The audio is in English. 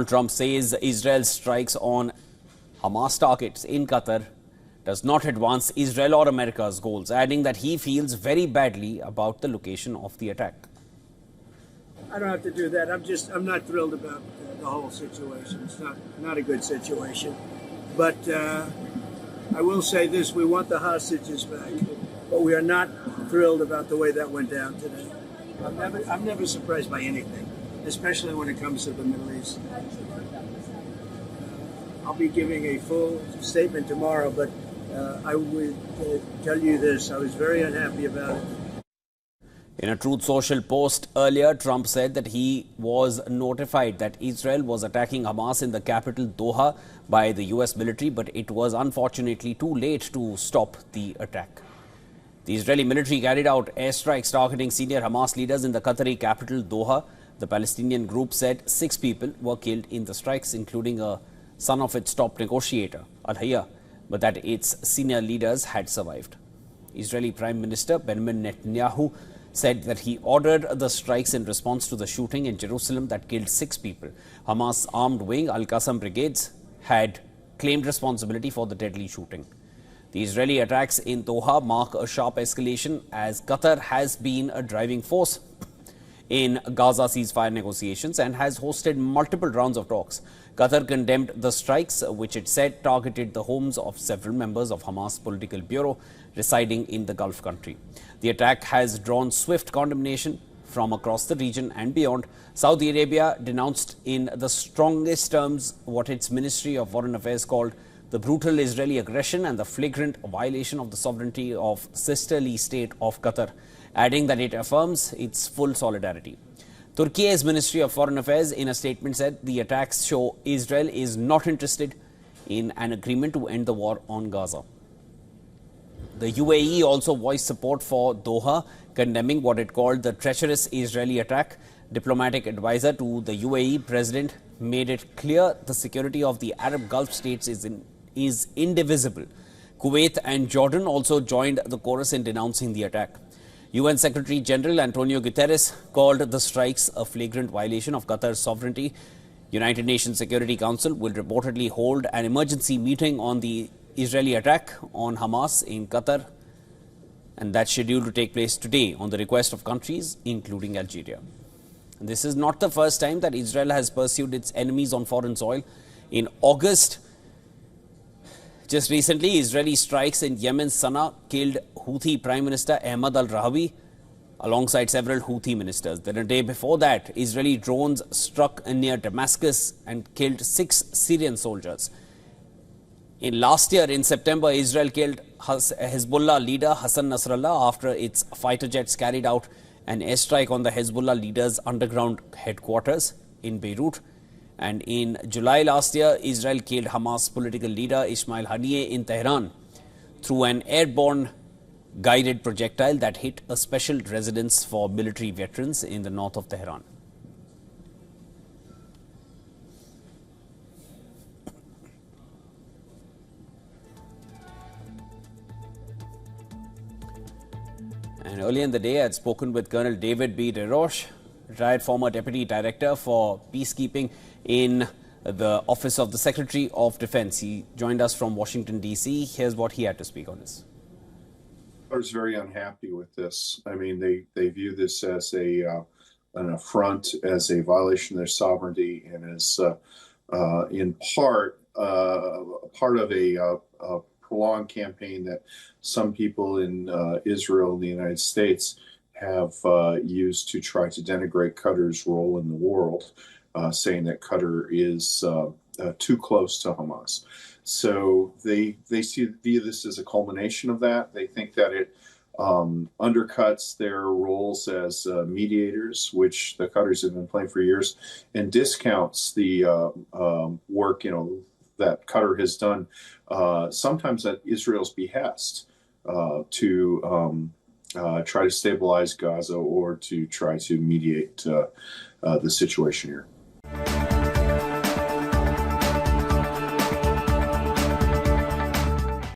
Donald Trump says Israel's strikes on Hamas targets in Qatar does not advance Israel or America's goals, adding that he feels very badly about the location of the attack. I don't have to do that. I'm not thrilled about the whole situation. It's not a good situation. But I will say this, we want the hostages back, but we are not thrilled about the way that went down today. I'm never surprised by anything, especially when it comes to the Middle East. I'll be giving a full statement tomorrow, but I would tell you this, I was very unhappy about it. In a Truth Social post earlier, Trump said that he was notified that Israel was attacking Hamas in the capital Doha by the US military, but it was unfortunately too late to stop the attack. The Israeli military carried out airstrikes targeting senior Hamas leaders in the Qatari capital Doha. The Palestinian group said 6 people were killed in the strikes, including a son of its top negotiator, Al-Hayya, but that its senior leaders had survived. Israeli Prime Minister Benjamin Netanyahu said that he ordered the strikes in response to the shooting in Jerusalem that killed 6 people. Hamas armed wing Al-Qassam brigades had claimed responsibility for the deadly shooting. The Israeli attacks in Doha mark a sharp escalation as Qatar has been a driving force in Gaza ceasefire negotiations and has hosted multiple rounds of talks. Qatar condemned the strikes, which it said targeted the homes of several members of Hamas political bureau residing in the Gulf country. The attack has drawn swift condemnation from across the region and beyond. Saudi Arabia denounced in the strongest terms what its Ministry of Foreign Affairs called the brutal Israeli aggression and the flagrant violation of the sovereignty of sisterly state of Qatar, adding that it affirms its full solidarity. Turkey's Ministry of Foreign Affairs in a statement said the attacks show Israel is not interested in an agreement to end the war on Gaza. The UAE also voiced support for Doha, condemning what it called the treacherous Israeli attack. Diplomatic advisor to the UAE president made it clear the security of the Arab Gulf states is indivisible. Kuwait and Jordan also joined the chorus in denouncing the attack. UN Secretary General Antonio Guterres called the strikes a flagrant violation of Qatar's sovereignty. United Nations Security Council will reportedly hold an emergency meeting on the Israeli attack on Hamas in Qatar, and that's scheduled to take place today on the request of countries including Algeria. And this is not the first time that Israel has pursued its enemies on foreign soil. In August, just recently, Israeli strikes in Yemen's Sana'a killed Houthi Prime Minister Ahmad al-Rahawi alongside several Houthi ministers. Then a day before that, Israeli drones struck near Damascus and killed 6 Syrian soldiers. Last year, in September, Israel killed Hezbollah leader Hassan Nasrallah after its fighter jets carried out an airstrike on the Hezbollah leader's underground headquarters in Beirut. And in July last year, Israel killed Hamas political leader Ismail Haniyeh in Tehran through an airborne guided projectile that hit a special residence for military veterans in the north of Tehran. And earlier in the day, I had spoken with Colonel David B. DeRoche, retired former Deputy Director for Peacekeeping in the Office of the Secretary of Defense. He joined us from Washington, D.C. Here's what he had to speak on this. I was very unhappy with this. I mean, they view this as an affront, as a violation of their sovereignty, and as in part of a prolonged campaign that some people in Israel and the United States have used to try to denigrate Qatar's role in the world, saying that Qatar is too close to Hamas. So they view this as a culmination of that. They think that it undercuts their roles as mediators, which the Qataris have been playing for years, and discounts the work that Qatar has done, sometimes at Israel's behest, to try to stabilize Gaza or to try to mediate the situation here.